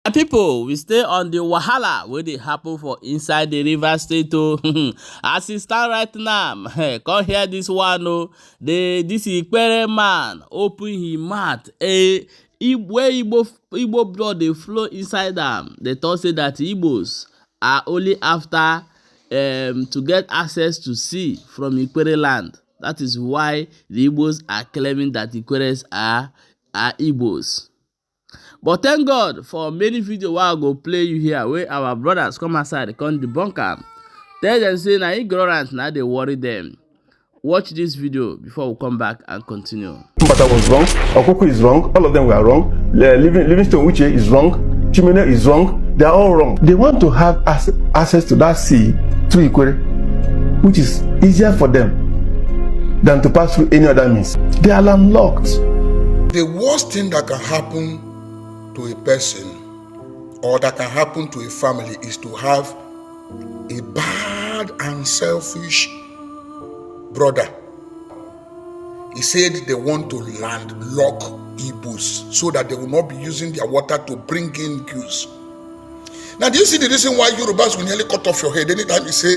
People, we stay on the wahala wey dey happen for inside the river state o. As e stand right now, come hear this one o. This Ikwerre man open him mouth. Where Igbo blood dey flow inside am. They talk say that Igbos are only after to get access to sea from Ikwerre land. That is why the Igbos are claiming that Ikwerres are Igbos. But thank God for many videos wey I go play you here where our brothers come outside come debunk am. Tell them say na ignorance na dey worry them. Watch this video before we come back and continue. Mbata was wrong. Okoko is wrong. All of them were wrong. Livingstone Uche is wrong. Chimene is wrong. They are all wrong. They want to have access to that sea through Ikwerre, which is easier for them than to pass through any other means. They are landlocked. The worst thing that can happen to a person or that can happen to a family is to have a bad and selfish brother. He said they want to landlock Igbos so that they will not be using their water to bring in goods. Now, do you see the reason why Yorubas will nearly cut off your head anytime you say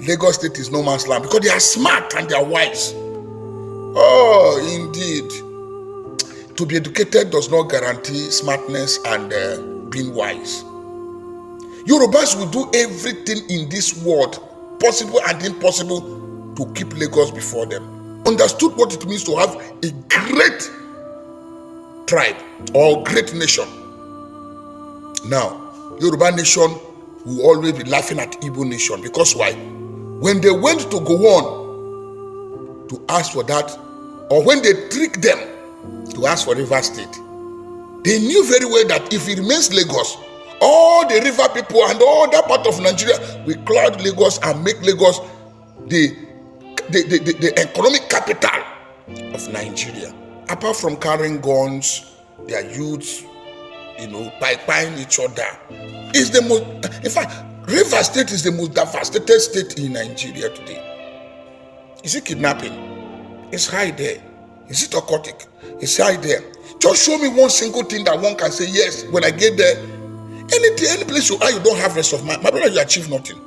Lagos State is no man's land? Because they are smart and they are wise. Oh, indeed. To be educated does not guarantee smartness and being wise. Yorubas will do everything in this world, possible and impossible, to keep Lagos before them. Understood what it means to have a great tribe or great nation. Now, Yoruba nation will always be laughing at Igbo nation because why? When they went to go on to ask for that, or when they tricked them to ask for River State, they knew very well that if it remains Lagos, all the river people and all that part of Nigeria will cloud Lagos and make Lagos the economic capital of Nigeria. Apart from carrying guns, their youths, buying each other, is the most. In fact, River State is the most devastated state in Nigeria today. Is it kidnapping? It's high there. Is it occultic? It's high there. Just show me one single thing that one can say, yes, when I get there, any place you are, you don't have rest of mind. My brother, you achieve nothing.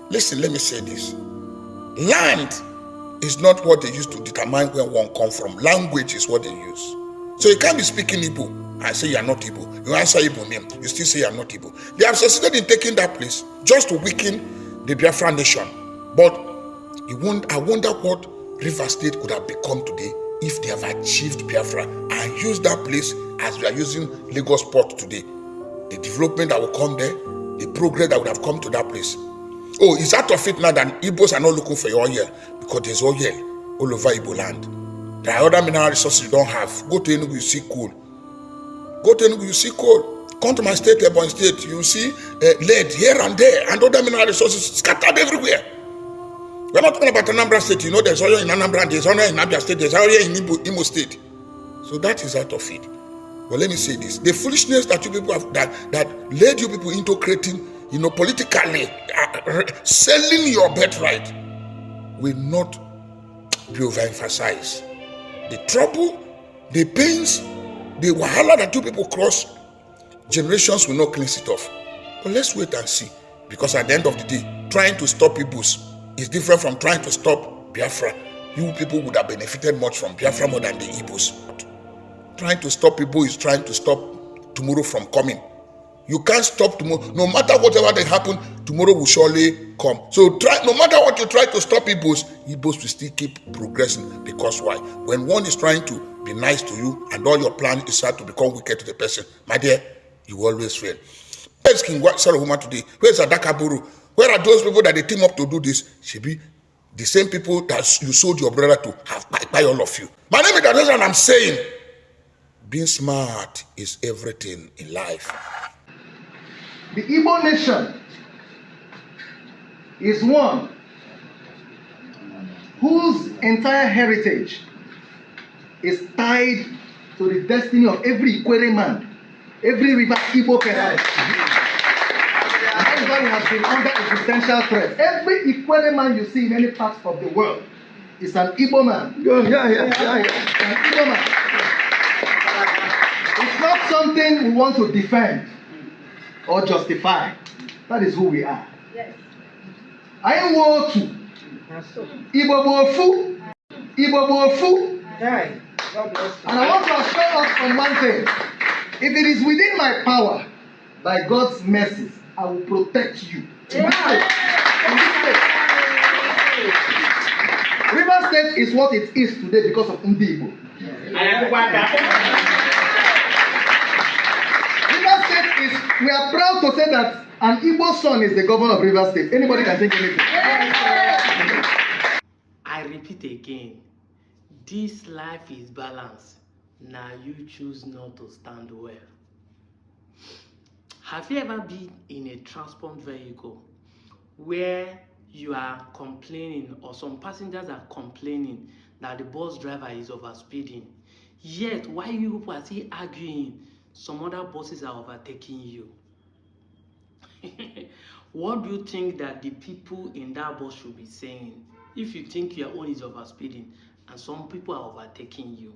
Listen, let me say this. Land is not what they use to determine where one comes from. Language is what they use. So you can't be speaking Igbo and say you are not Igbo. You answer Igbo name, you still say you are not Igbo. They have succeeded in taking that place just to weaken the Biafra nation. But I wonder what River State could have become today if they have achieved Biafra and used that place as we are using Lagos Port today. The development that will come there, the progress that would have come to that place. Oh, it's out of it now that Igbos are not looking for your oil because there's oil all over Igbo land. There are other mineral resources you don't have. Go to Enugu, you see coal. Go to Enugu, you see coal. Come to my state, Ebonyi State, you see lead here and there and other mineral resources scattered everywhere. We're not talking about Anambra State. There's oil in Anambra, there's oil in Abia State, there's oil in Imo State. So that is out of it. But let me say this. The foolishness that you people have, that led you people into creating, politically, selling your birthright will not be overemphasized. The trouble, the pains, the wahala that you people cross, generations will not cleanse it off. But let's wait and see. Because at the end of the day, trying to stop Igbos is different from trying to stop Biafra. You people would have benefited much from Biafra more than the Igbos. Trying to stop Igbo is trying to stop tomorrow from coming. You can't stop tomorrow. No matter whatever that happen, tomorrow will surely come. So no matter what you try to stop Igbos will still keep progressing. Because why? When one is trying to be nice to you and all your plan is start to become wicked to the person, my dear, you will always fail. Where's King Solomon today? Where's Adakaburu? Where are those people that they team up to do this? Should be the same people that you sold your brother to have by all of you. My name is Dadoza and I'm saying, being smart is everything in life. The Igbo nation is one whose entire heritage is tied to the destiny of every Ikwerre man, every river Igbo person. That has been under existential threat. Every Ikwerre man you see in any part of the world is an Igbo man. An Igbo man. not something we want to defend or justify. That is who we are. Yes. I want to. Igbo bofu. Igbo bofu. Right. God bless you. And I want to assure us on one thing. If it is within my power, by God's mercies, I will protect you. River State is what it is today because of Ndi Igbo. River State is, we are proud to say that an Igbo son is the governor of River State. Anybody can think anything. I repeat again, this life is balanced. Now you choose not to stand well. Have you ever been in a transport vehicle where you are complaining or some passengers are complaining that the bus driver is overspeeding? Yet, while you people are still arguing, some other buses are overtaking you. What do you think that the people in that bus should be saying if you think your own is overspeeding and some people are overtaking you?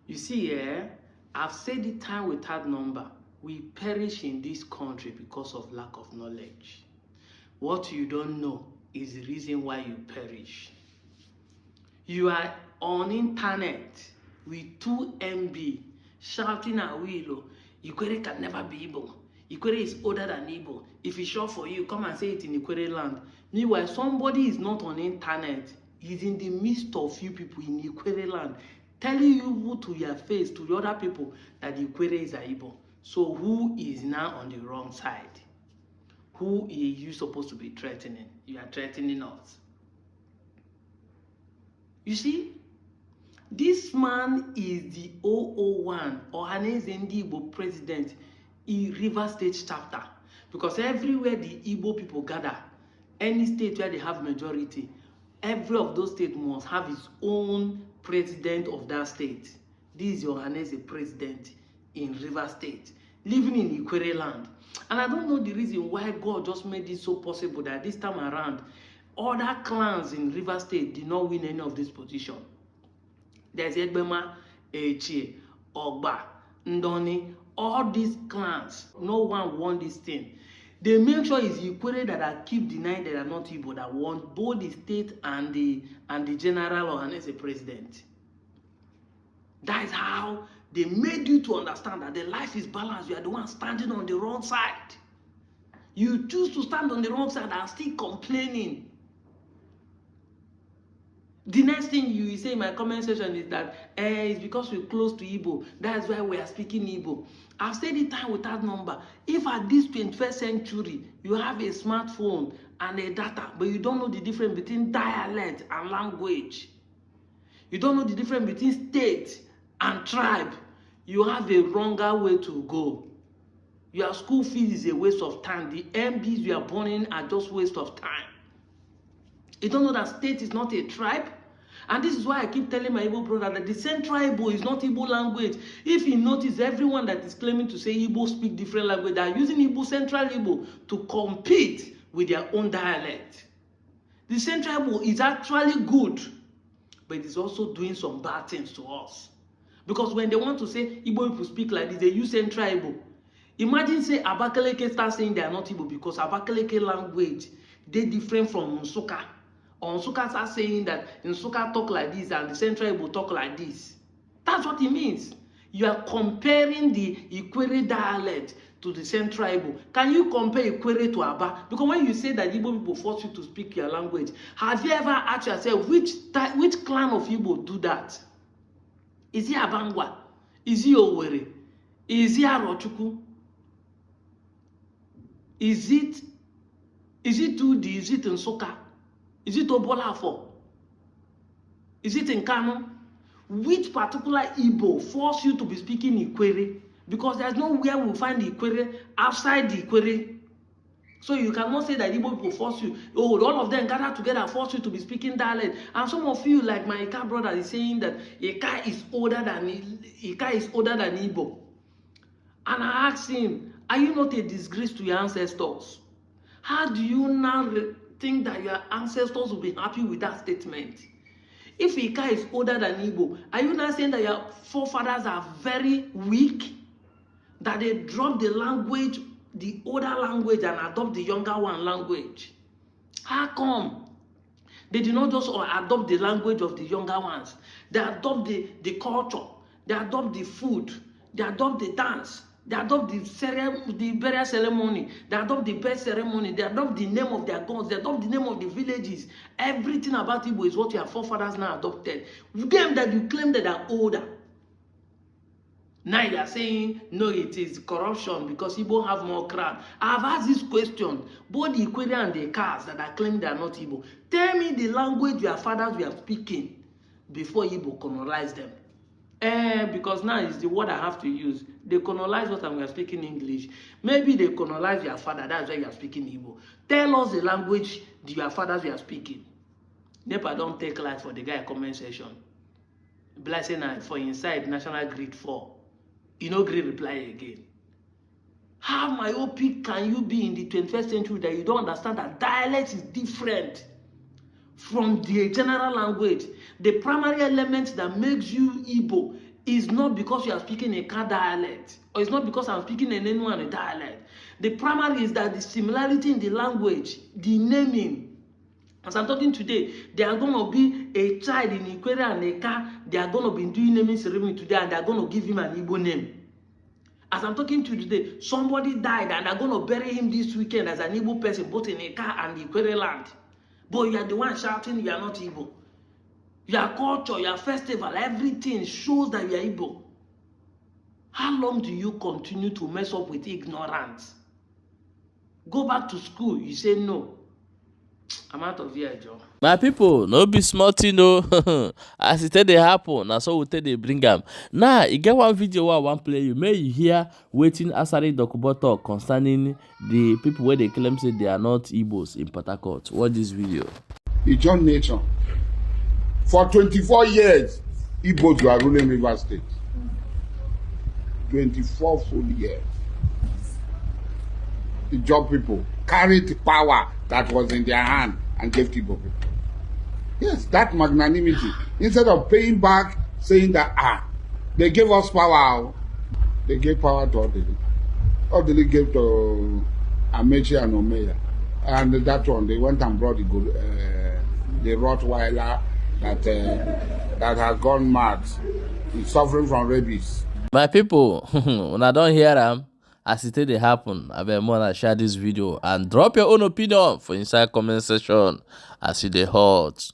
You see, I've said it time without number. We perish in this country because of lack of knowledge. What you don't know is the reason why you perish. You are on internet with 2 MB shouting at Willow, Ikwerre can never be Igbo. Ikwerre is older than Igbo. If it's short for you, come and say it in Ikwerre land. Meanwhile, somebody is not on internet. He's in the midst of you people in Ikwerre land, telling you to your face, to the other people, that Ikwerre is a Igbo. So who is now on the wrong side? Who are you supposed to be threatening? You are threatening us. You see, this man is the 001 or Ohaneze Ndi Igbo president in River State chapter. Because everywhere the Igbo people gather, any state where they have majority, every of those states must have its own president of that state. This is Ohaneze president in River State, living in Ikwerre land. And I don't know the reason why God just made it so possible that this time around, other clans in River State did not win any of this position. There's Egbema, Echie, Ogba, Ndoni, all these clans, no one won this thing. They make sure it's Ikwerre that I keep denying that are not Igbo that won both the state and the general or as a president. That is how they made you to understand that the life is balanced. You are the one standing on the wrong side. You choose to stand on the wrong side and still complaining. The next thing you say in my comment section is that it's because we're close to Igbo. That's why we are speaking Igbo. I've said it time without number. If at this 21st century you have a smartphone and a data, but you don't know the difference between dialect and language, you don't know the difference between state and tribe, you have a wronger way to go. Your school fees is a waste of time. The MBs you are burning are just waste of time. You don't know that state is not a tribe? And this is why I keep telling my Igbo brother that the Central Igbo is not Igbo language. If you notice, everyone that is claiming to say Igbo speak different language, they are using Igbo, Central Igbo to compete with their own dialect. The Central Igbo is actually good, but it is also doing some bad things to us. Because when they want to say Igbo people speak like this, they use Central Igbo. Imagine say Abakaleke start saying they are not Igbo because Abakaleke language, they different from Nsukka. Or Nsukka start saying that Nsukka talk like this and the Central Igbo talk like this. That's what it means. You are comparing the Ikwerre dialect to the Central Igbo. Can you compare Ikwerre to Aba? Because when you say that Igbo people force you to speak your language, have you ever asked yourself which clan of Igbo do that? Is it Abangwa? Is it Owerri? Is it Arochukwu? Is it Tudi? Is it Nsukka? Is it Obolafo? Is it Nkanu? Which particular Igbo force you to be speaking Ikwerre? Because there's nowhere we'll find Ikwerre outside the Ikwerre. So you cannot say that Igbo people force you. Oh, all of them gather together force you to be speaking dialect. And some of you, like my Ika brother, is saying that Ika is older than Igbo. And I asked him, are you not a disgrace to your ancestors? How do you now think that your ancestors will be happy with that statement? If Ika is older than Igbo, are you not saying that your forefathers are very weak? That they drop the language, the older language, and adopt the younger one language? How come? They did not just adopt the language of the younger ones. They adopt the culture. They adopt the food. They adopt the dance. They adopt the burial ceremony. They adopt the birth ceremony. They adopt the name of their gods. They adopt the name of the villages. Everything about Igbo is what your forefathers now adopted. Them that you claim that are older. Now you are saying, no, it is corruption because Igbo have more crowd. I have asked this question, both the Ikwerre and the Cars that are claiming they are not Igbo. Tell me the language your fathers were speaking before Igbo colonized them. Because now is the word I have to use. They colonize what we are speaking English. Maybe they colonize your father, that's why you are speaking Igbo. Tell us the language your fathers were speaking. NEPA don't take life for the guy comment section. Blessing for inside National Grid 4. You know, great reply again. How myopic can you be in the 21st century that you don't understand that dialect is different from the general language? The primary element that makes you Igbo is not because you are speaking a Ka dialect, or it's not because I'm speaking an Enugu a dialect. The primary is that the similarity in the language, the naming. As I'm talking today, there are going to be a child in Ikwerre and Eka. They are going to be doing naming ceremony today, and they are going to give him an Igbo name. As I'm talking to you today, somebody died, and they're going to bury him this weekend as an Igbo person, both in Eka and Ikwerre land. But you are the one shouting you are not Igbo. Your culture, your festival, everything shows that you are Igbo. How long do you continue to mess up with ignorance? Go back to school, you say no. I'm out of here, Joe. My people, no be small thing, no. As it dey happen, na so we take dey bring am. Now, e get one video wey I wan play you. May you hear wetin Asari Dokubo talk concerning the people wey dey claim say they are not Igbos in Port Harcourt. Watch this video. Ijon nation. For 24 years, Igbos were ruling Rivers State. 24 full years. The job people carried the power that was in their hand and gave to Igbo people. Yes, that magnanimity. Instead of paying back, saying that, they gave us power. They gave power to Odili. Odili gave to Amechi and Omeya. And that one, they went and brought the Rottweiler that has gone mad. He's suffering from rabies. My people, when I don't hear am, as it dey happen, abeg more share this video and drop your own opinion for inside comment section as e dey hot.